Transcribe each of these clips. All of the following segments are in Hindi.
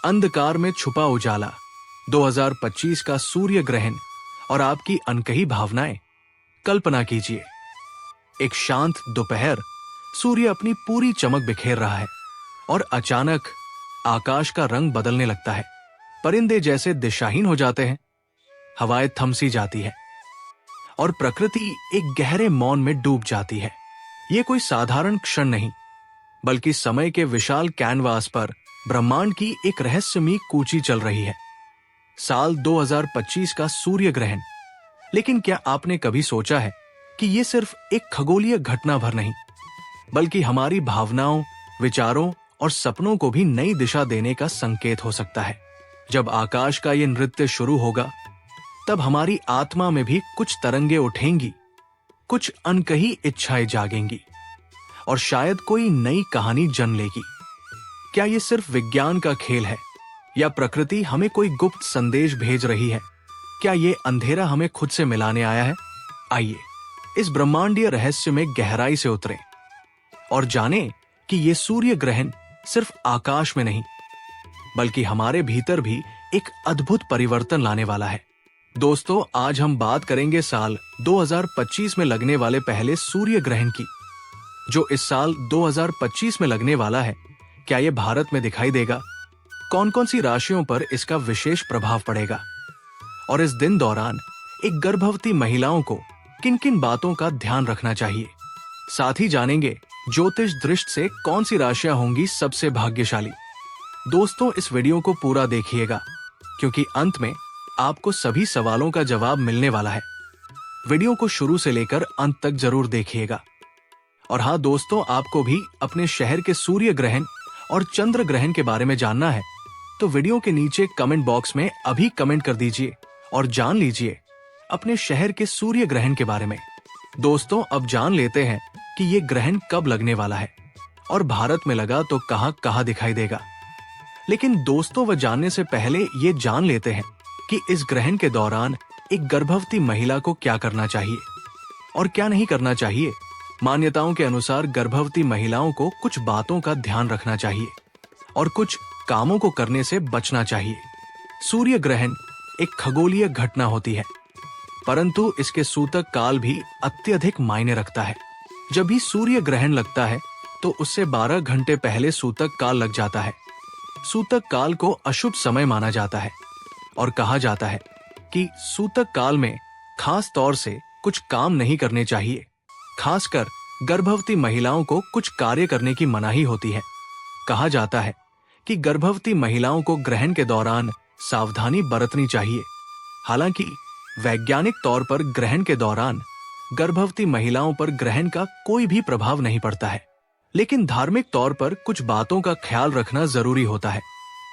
अंधकार में छुपा उजाला, 2025 का सूर्य ग्रहण और आपकी अनकही भावनाएं। कल्पना कीजिए, एक शांत दोपहर, सूर्य अपनी पूरी चमक बिखेर रहा है और अचानक आकाश का रंग बदलने लगता है। परिंदे जैसे दिशाहीन हो जाते हैं, हवाएं थम सी जाती है और प्रकृति एक गहरे मौन में डूब जाती है। यह कोई साधारण क्षण नहीं, बल्कि समय के विशाल कैनवास पर ब्रह्मांड की एक रहस्यमयी कूची चल रही है। साल 2025 का सूर्य ग्रहण। लेकिन क्या आपने कभी सोचा है कि यह सिर्फ एक खगोलीय घटना भर नहीं, बल्कि हमारी भावनाओं, विचारों और सपनों को भी नई दिशा देने का संकेत हो सकता है। जब आकाश का यह नृत्य शुरू होगा, तब हमारी आत्मा में भी कुछ तरंगे उठेंगी, कुछ अनकही इच्छाएं जागेंगी और शायद कोई नई कहानी जन्म लेगी। क्या यह सिर्फ विज्ञान का खेल है या प्रकृति हमें कोई गुप्त संदेश भेज रही है? क्या यह अंधेरा हमें खुद से मिलाने आया है? आइए इस ब्रह्मांडीय रहस्य में गहराई से उतरें और जानें कि यह सूर्य ग्रहण सिर्फ आकाश में नहीं, बल्कि हमारे भीतर भी एक अद्भुत परिवर्तन लाने वाला है। दोस्तों, आज हम बात करेंगे साल 2025 में लगने वाले पहले सूर्य ग्रहण की, जो इस साल 2025 में लगने वाला है। क्या यह भारत में दिखाई देगा? कौन कौन सी राशियों पर इसका विशेष प्रभाव पड़ेगा? और इस दिन दौरान एक गर्भवती महिलाओं को किन किन बातों का ध्यान रखना चाहिए? साथ ही जानेंगे ज्योतिष दृष्टि से कौन सी राशियां होंगी सबसे भाग्यशाली। दोस्तों, इस वीडियो को पूरा देखिएगा, क्योंकि अंत में आपको सभी सवालों का जवाब मिलने वाला है। वीडियो को शुरू से लेकर अंत तक जरूर देखिएगा। और हाँ दोस्तों, आपको भी अपने शहर के सूर्य ग्रहण और चंद्र ग्रहण के बारे में जानना है तो वीडियो के नीचे कमेंट बॉक्स में अभी कमेंट कर दीजिए और जान लीजिए अपने शहर के सूर्य ग्रहण के बारे में। दोस्तों, अब जान लेते हैं कि ये ग्रहण कब लगने वाला है और भारत में लगा तो कहाँ कहाँ दिखाई देगा। लेकिन दोस्तों, वह जानने से पहले ये जान लेते हैं कि इस ग्रहण के दौरान एक गर्भवती महिला को क्या करना चाहिए और क्या नहीं करना चाहिए। मान्यताओं के अनुसार गर्भवती महिलाओं को कुछ बातों का ध्यान रखना चाहिए और कुछ कामों को करने से बचना चाहिए। सूर्य ग्रहण एक खगोलीय घटना होती है, परंतु इसके सूतक काल भी अत्यधिक मायने रखता है। जब भी सूर्य ग्रहण लगता है तो उससे 12 घंटे पहले सूतक काल लग जाता है। सूतक काल को अशुभ समय माना जाता है और कहा जाता है कि सूतक काल में खास तौर से कुछ काम नहीं करने चाहिए। खासकर गर्भवती महिलाओं को कुछ कार्य करने की मनाही होती है। कहा जाता है कि गर्भवती महिलाओं को ग्रहण के दौरान सावधानी बरतनी चाहिए। हालांकि वैज्ञानिक तौर पर ग्रहण के दौरान गर्भवती महिलाओं पर ग्रहण का कोई भी प्रभाव नहीं पड़ता है, लेकिन धार्मिक तौर पर कुछ बातों का ख्याल रखना जरूरी होता है।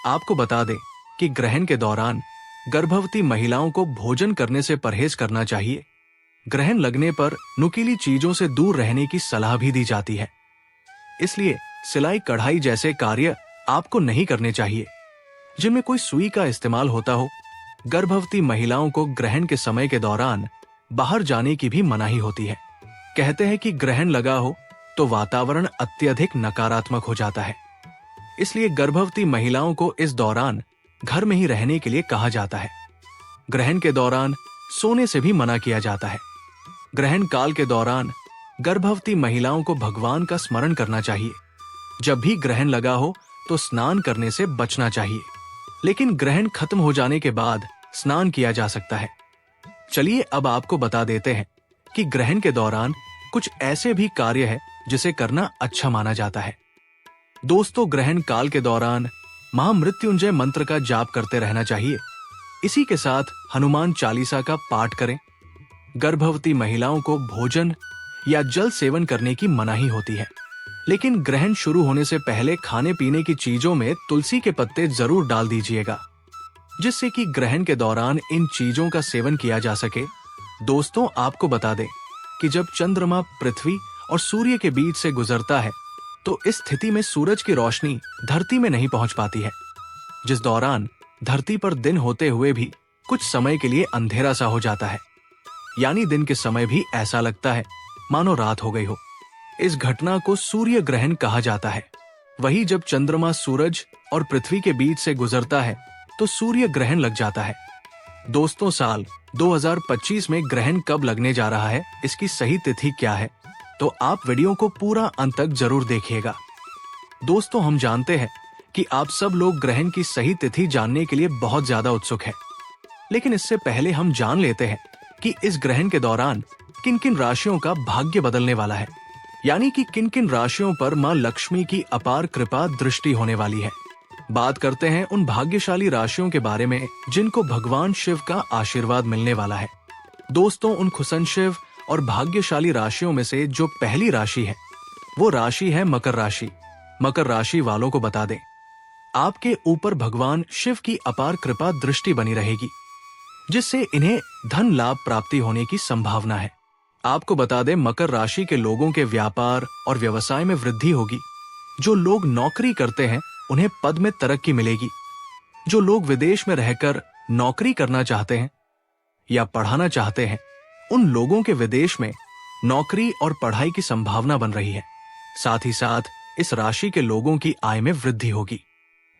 आपको बता दें कि ग्रहण के दौरान गर्भवती महिलाओं को भोजन करने से परहेज करना चाहिए। ग्रहण लगने पर नुकीली चीजों से दूर रहने की सलाह भी दी जाती है। इसलिए सिलाई कढ़ाई जैसे कार्य आपको नहीं करने चाहिए जिनमें कोई सुई का इस्तेमाल होता हो। गर्भवती महिलाओं को ग्रहण के समय के दौरान बाहर जाने की भी मनाही होती है। कहते हैं कि ग्रहण लगा हो तो वातावरण अत्यधिक नकारात्मक हो जाता है, इसलिए गर्भवती महिलाओं को इस दौरान घर में ही रहने के लिए कहा जाता है। ग्रहण के दौरान सोने से भी मना किया जाता है। ग्रहण काल के दौरान गर्भवती महिलाओं को भगवान का स्मरण करना चाहिए। जब भी ग्रहण लगा हो तो स्नान करने से बचना चाहिए, लेकिन ग्रहण खत्म हो जाने के बाद स्नान किया जा सकता है। चलिए अब आपको बता देते हैं कि ग्रहण के दौरान कुछ ऐसे भी कार्य है जिसे करना अच्छा माना जाता है। दोस्तों, ग्रहण काल के दौरान महामृत्युंजय मंत्र का जाप करते रहना चाहिए। इसी के साथ हनुमान चालीसा का पाठ करें। गर्भवती महिलाओं को भोजन या जल सेवन करने की मनाही होती है, लेकिन ग्रहण शुरू होने से पहले खाने पीने की चीजों में तुलसी के पत्ते जरूर डाल दीजिएगा, जिससे कि ग्रहण के दौरान इन चीजों का सेवन किया जा सके। दोस्तों, आपको बता दें कि जब चंद्रमा पृथ्वी और सूर्य के बीच से गुजरता है तो इस स्थिति में सूरज की रोशनी धरती में नहीं पहुंच पाती है, जिस दौरान धरती पर दिन होते हुए भी कुछ समय के लिए अंधेरा सा हो जाता है। यानी दिन के समय भी ऐसा लगता है मानो रात हो गई हो। इस घटना को सूर्य ग्रहण कहा जाता है। वही जब चंद्रमा सूरज और पृथ्वी के बीच से गुजरता है तो सूर्य ग्रहण लग जाता है। दोस्तों, साल 2025 में ग्रहण कब लगने जा रहा है, इसकी सही तिथि क्या है, तो आप वीडियो को पूरा अंत तक जरूर देखिएगा। दोस्तों, हम जानते हैं कि आप सब लोग ग्रहण की सही तिथि जानने के लिए बहुत ज्यादा उत्सुक हैं। लेकिन इससे पहले हम जान लेते हैं कि इस ग्रहण के दौरान किन किन राशियों का भाग्य बदलने वाला है, यानी कि किन किन राशियों पर मां लक्ष्मी की अपार कृपा दृष्टि होने वाली है। बात करते हैं उन भाग्यशाली राशियों के बारे में जिनको भगवान शिव का आशीर्वाद मिलने वाला है। दोस्तों, उन खुशनशिव और भाग्यशाली राशियों में से जो पहली राशि है वो राशि है मकर राशि। मकर राशि वालों को बता दें, आपके ऊपर भगवान शिव की अपार कृपा दृष्टि बनी रहेगी, जिससे इन्हें धन लाभ प्राप्ति होने की संभावना है। आपको बता दें, मकर राशि के लोगों के व्यापार और व्यवसाय में वृद्धि होगी। जो लोग नौकरी करते हैं उन्हें पद में तरक्की मिलेगी। जो लोग विदेश में रहकर नौकरी करना चाहते हैं या पढ़ाना चाहते हैं, उन लोगों के विदेश में नौकरी और पढ़ाई की संभावना बन रही है। साथ ही साथ इस राशि के लोगों की आय में वृद्धि होगी।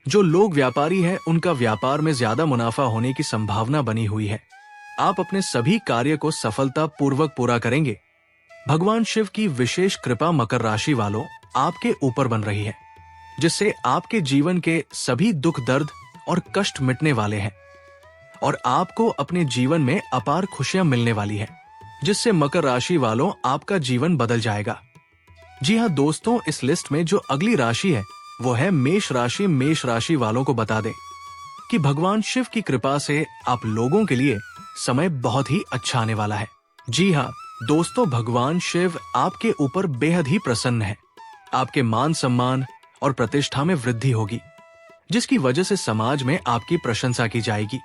जो लोग व्यापारी हैं, उनका व्यापार में ज्यादा मुनाफा होने की संभावना बनी हुई है। आप अपने सभी कार्य को सफलता पूर्वक पूरा करेंगे। भगवान शिव की विशेष कृपा मकर राशि वालों आपके ऊपर बन रही है, जिससे आपके जीवन के सभी दुख दर्द और कष्ट मिटने वाले हैं और आपको अपने जीवन में अपार खुशियां मिलने वाली है, जिससे मकर राशि वालों आपका जीवन बदल जाएगा। जी हाँ दोस्तों, इस लिस्ट में जो अगली राशि है वो है मेष राशि। मेष राशि वालों को बता दें कि भगवान शिव की कृपा से आप लोगों के लिए समय बहुत ही अच्छा आने वाला है। जी हाँ दोस्तों, भगवान शिव आपके ऊपर बेहद ही प्रसन्न है। आपके मान सम्मान और प्रतिष्ठा में वृद्धि होगी, जिसकी वजह से समाज में आपकी प्रशंसा की जाएगी।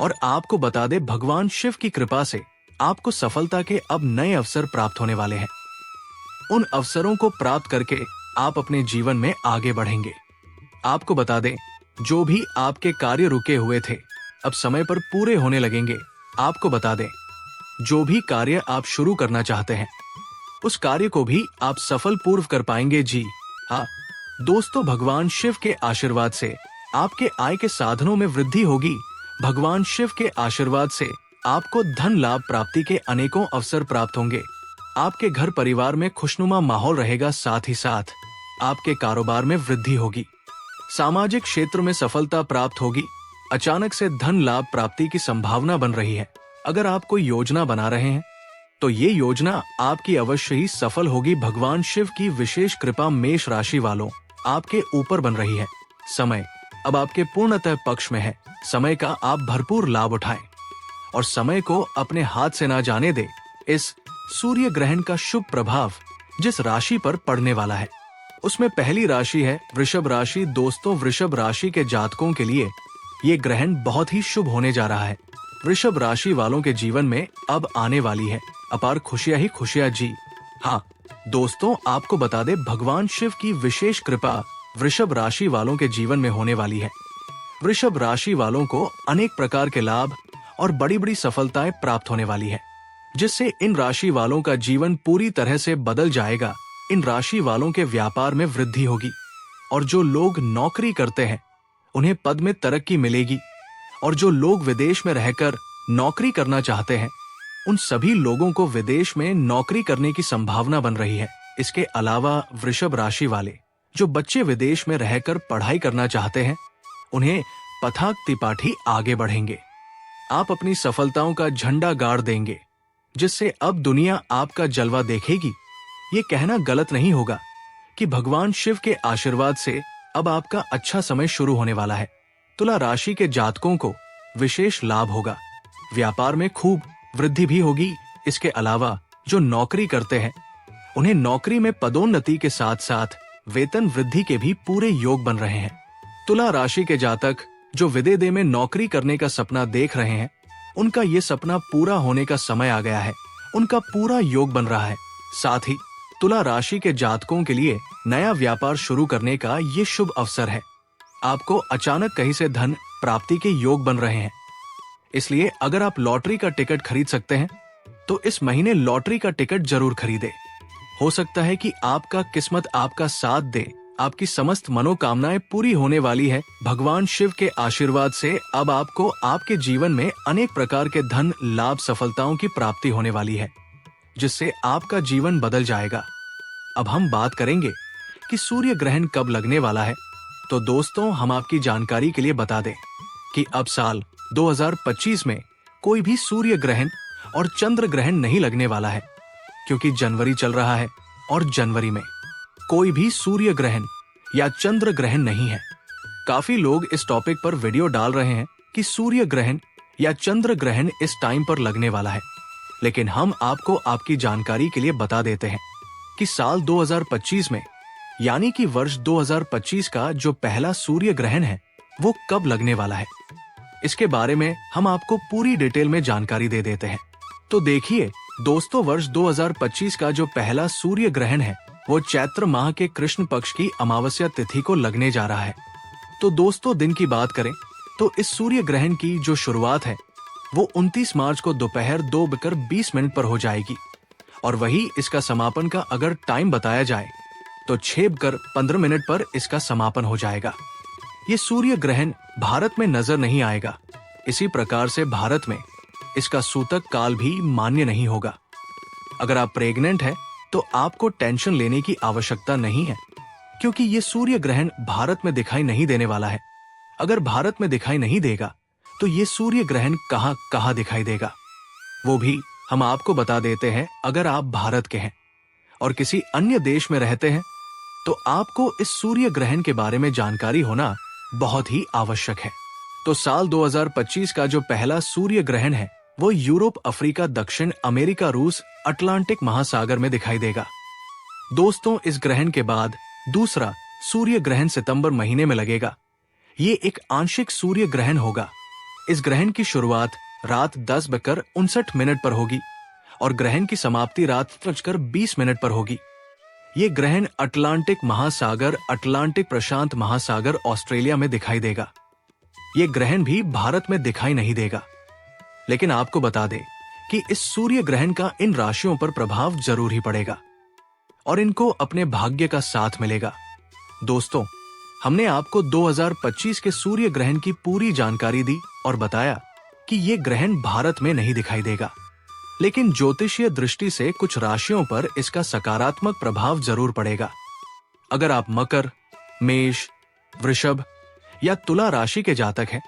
और आपको बता दें, भगवान शिव की कृपा से आपको सफलता के अब नए अवसर प्राप्त होने वाले हैं। उन अवसरों को प्राप्त करके आप अपने जीवन में आगे बढ़ेंगे। आपको बता दें, जो भी आपके कार्य रुके हुए थे अब समय पर पूरे होने लगेंगे। आपको बता दें, जो भी कार्य आप शुरू करना चाहते हैं उस कार्य को भी आप सफल पूर्व कर पाएंगे। जी हाँ दोस्तों, भगवान शिव के आशीर्वाद से आपके आय के साधनों में वृद्धि होगी। भगवान शिव के आशीर्वाद से आपको धन लाभ प्राप्ति के अनेकों अवसर प्राप्त होंगे। आपके घर परिवार में खुशनुमा माहौल रहेगा। साथ ही साथ आपके कारोबार में वृद्धि होगी। सामाजिक क्षेत्र में सफलता प्राप्त होगी। अचानक से धन लाभ प्राप्ति की संभावना बन रही है। अगर आप कोई योजना बना रहे हैं तो ये योजना आपकी अवश्य ही सफल होगी। भगवान शिव की विशेष कृपा मेष राशि वालों आपके ऊपर बन रही है। समय अब आपके पूर्णतः पक्ष में है। समय का आप भरपूर लाभ उठाएं और समय को अपने हाथ से ना जाने दे। इस सूर्य ग्रहण का शुभ प्रभाव जिस राशि पर पड़ने वाला है उसमें पहली राशि है वृषभ राशि। दोस्तों, वृषभ राशि के जातकों के लिए ये ग्रहण बहुत ही शुभ होने जा रहा है। वृषभ राशि वालों के जीवन में अब आने वाली है अपार खुशियां ही खुशियां। जी हाँ दोस्तों, आपको बता दे, भगवान शिव की विशेष कृपा वृषभ राशि वालों के जीवन में होने वाली है। वृषभ राशि वालों को अनेक प्रकार के लाभ और बड़ी बड़ी सफलताएं प्राप्त होने वाली है, जिससे इन राशि वालों का जीवन पूरी तरह से बदल जाएगा। इन राशि वालों के व्यापार में वृद्धि होगी और जो लोग नौकरी करते हैं उन्हें पद में तरक्की मिलेगी। और जो लोग विदेश में रहकर नौकरी करना चाहते हैं उन सभी लोगों को विदेश में नौकरी करने की संभावना बन रही है। इसके अलावा वृषभ राशि वाले जो बच्चे विदेश में रहकर पढ़ाई करना चाहते हैं उन्हें पथाक तिपाठी आगे बढ़ेंगे। आप अपनी सफलताओं का झंडा गाड़ देंगे, जिससे अब दुनिया आपका जलवा देखेगी। ये कहना गलत नहीं होगा कि भगवान शिव के आशीर्वाद से अब आपका अच्छा समय शुरू होने वाला है। तुला राशि के जातकों को विशेष लाभ होगा। व्यापार में खूब वृद्धि भी होगी। इसके अलावा जो नौकरी करते हैं उन्हें नौकरी में पदोन्नति के साथ साथ वेतन वृद्धि के भी पूरे योग बन रहे हैं। तुला राशि के जातक जो विदेश में नौकरी करने का सपना देख रहे हैं उनका ये सपना पूरा होने का समय आ गया है। उनका पूरा योग बन रहा है। साथ ही तुला राशि के जातकों के लिए नया व्यापार शुरू करने का ये शुभ अवसर है। आपको अचानक कहीं से धन प्राप्ति के योग बन रहे हैं। इसलिए अगर आप लॉटरी का टिकट खरीद सकते हैं तो इस महीने लॉटरी का टिकट जरूर खरीदें। हो सकता है कि आपका किस्मत आपका साथ दे। आपकी समस्त मनोकामनाएं पूरी होने वाली है। भगवान शिव के आशीर्वाद से अब आपको आपके जीवन में अनेक प्रकार के धन लाभ सफलताओं की प्राप्ति होने वाली है, जिससे आपका जीवन बदल जाएगा। अब हम बात करेंगे कि सूर्य ग्रहण कब लगने वाला है। तो दोस्तों, हम आपकी जानकारी के लिए बता दें कि अब साल 2025 में कोई भी सूर्य ग्रहण और चंद्र ग्रहण नहीं लगने वाला है, क्योंकि जनवरी चल रहा है और जनवरी में कोई भी सूर्य ग्रहण या चंद्र ग्रहण नहीं है। काफी लोग इस टॉपिक पर वीडियो डाल रहे हैं कि सूर्य ग्रहण या चंद्र ग्रहण इस टाइम पर लगने वाला है, लेकिन हम आपको आपकी जानकारी के लिए बता देते हैं कि साल 2025 में यानी कि वर्ष 2025 का जो पहला सूर्य ग्रहण है वो कब लगने वाला है, इसके बारे में हम आपको पूरी डिटेल में जानकारी दे देते हैं। तो देखिए दोस्तों, वर्ष 2025 का जो पहला सूर्य ग्रहण है वो चैत्र माह के कृष्ण पक्ष की अमावस्या तिथि को लगने जा रहा है। तो दोस्तों, दिन की बात करें तो इस सूर्य ग्रहण की जो शुरुआत है वो 29 मार्च को दोपहर 2:20 पर हो जाएगी, और वही इसका समापन का अगर टाइम बताया जाए तो 6:15 पर इसका समापन हो जाएगा। ये सूर्य ग्रहण भारत में नजर नहीं आएगा। इसी प्रकार से भारत में इसका सूतक काल भी मान्य नहीं होगा। अगर आप प्रेग्नेंट हैं तो आपको टेंशन लेने की आवश्यकता नहीं है, क्योंकि ये सूर्य ग्रहण भारत में दिखाई नहीं देने वाला है। अगर भारत में दिखाई नहीं देगा तो ये सूर्य ग्रहण कहां दिखाई देगा, वो भी हम आपको बता देते हैं। अगर आप भारत के हैं और किसी अन्य देश में रहते हैं तो आपको इस सूर्य ग्रहण के बारे में जानकारी होना बहुत ही आवश्यक है। तो साल 2025 का जो पहला सूर्य ग्रहण है वो यूरोप, अफ्रीका, दक्षिण अमेरिका, रूस, अटलांटिक महासागर में दिखाई देगा। दोस्तों, इस ग्रहण के बाद दूसरा सूर्य ग्रहण सितंबर महीने में लगेगा। ये एक आंशिक सूर्य ग्रहण होगा। इस ग्रहण की शुरुआत रात 10:59 पर होगी और ग्रहण की समाप्ति रात 10:20 पर होगी। ये ग्रहण अटलांटिक महासागर, अटलांटिक प्रशांत महासागर, ऑस्ट्रेलिया में दिखाई देगा। ये ग्रहण भी भारत में दिखाई नहीं देगा। लेकिन आपको बता दें कि इस सूर्य ग्रहण का इन राशियों पर प्रभाव जरूर ही पड़ेगा और इनको अपने भाग्य का साथ मिलेगा। दोस्तों, हमने आपको 2025 के सूर्य ग्रहण की पूरी जानकारी दी और बताया कि ये ग्रहण भारत में नहीं दिखाई देगा, लेकिन ज्योतिषीय दृष्टि से कुछ राशियों पर इसका सकारात्मक प्रभाव जरूर पड़ेगा। अगर आप मकर, मेष, वृषभ या तुला राशि के जातक हैं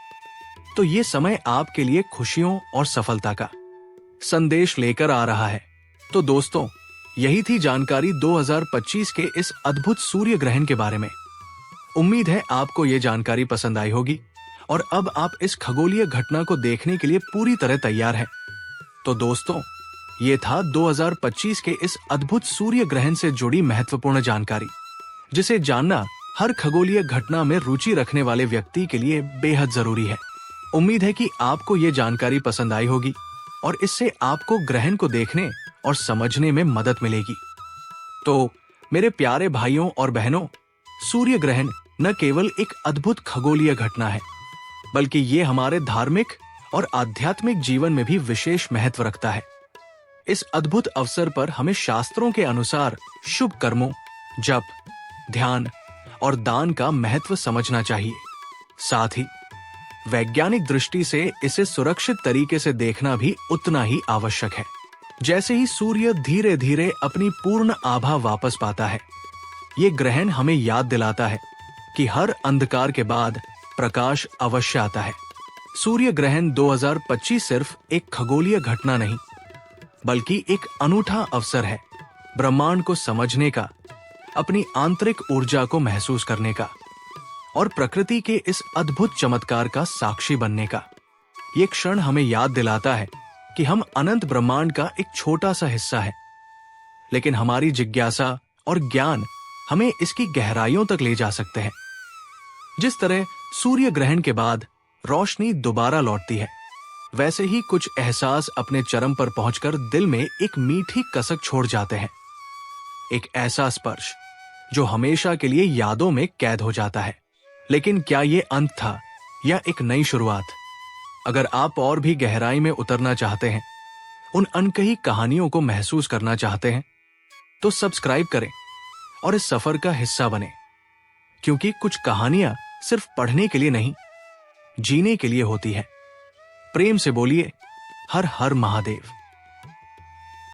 तो ये समय आपके लिए खुशियों और सफलता का संदेश लेकर आ रहा है। तो दोस्तों, यही थी जानकारी 2025 के इस अद्भुत सूर्य ग्रहण के बारे में। उम्मीद है आपको ये जानकारी पसंद आई होगी और अब आप इस खगोलीय घटना को देखने के लिए पूरी तरह तैयार हैं। तो दोस्तों, ये था 2025 के इस अद्भुत सूर्य ग्रहण से जुड़ी महत्वपूर्ण जानकारी, जिसे जानना हर खगोलीय घटना में रुचि रखने वाले व्यक्ति के लिए बेहद जरूरी है। उम्मीद है कि आपको ये जानकारी पसंद आई होगी और इससे आपको ग्रहण को देखने और समझने में मदद मिलेगी। तो मेरे प्यारे भाइयों और बहनों, सूर्य ग्रहण न केवल एक अद्भुत खगोलीय घटना है, बल्कि ये हमारे धार्मिक और आध्यात्मिक जीवन में भी विशेष महत्व रखता है। इस अद्भुत अवसर पर हमें शास्त्रों के अनुसार शुभ कर्मों, जप, ध्यान और दान का महत्व समझना चाहिए। साथ ही वैज्ञानिक दृष्टि से इसे सुरक्षित तरीके से देखना भी उतना ही आवश्यक है। जैसे ही सूर्य धीरे धीरे अपनी पूर्ण आभा वापस पाता है, ये ग्रहण हमें याद दिलाता है कि हर अंधकार के बाद प्रकाश अवश्य आता है। सूर्य ग्रहण 2025 सिर्फ एक खगोलीय घटना नहीं, बल्कि एक अनूठा अवसर है ब्रह्मांड को समझने का, अपनी आंतरिक ऊर्जा को महसूस करने का और प्रकृति के इस अद्भुत चमत्कार का साक्षी बनने का। ये क्षण हमें याद दिलाता है कि हम अनंत ब्रह्मांड का एक छोटा सा हिस्सा है, लेकिन हमारी जिज्ञासा और ज्ञान हमें इसकी गहराइयों तक ले जा सकते हैं। जिस तरह सूर्य ग्रहण के बाद रोशनी दोबारा लौटती है, वैसे ही कुछ एहसास अपने चरम पर पहुंचकर दिल में एक मीठी कसक छोड़ जाते हैं। एक ऐसा स्पर्श जो हमेशा के लिए यादों में कैद हो जाता है। लेकिन क्या ये अंत था या एक नई शुरुआत? अगर आप और भी गहराई में उतरना चाहते हैं, उन अनकही कहानियों को महसूस करना चाहते हैं, तो सब्सक्राइब करें और इस सफर का हिस्सा बने। क्योंकि कुछ कहानियां सिर्फ पढ़ने के लिए नहीं, जीने के लिए होती है। प्रेम से बोलिए, हर हर महादेव।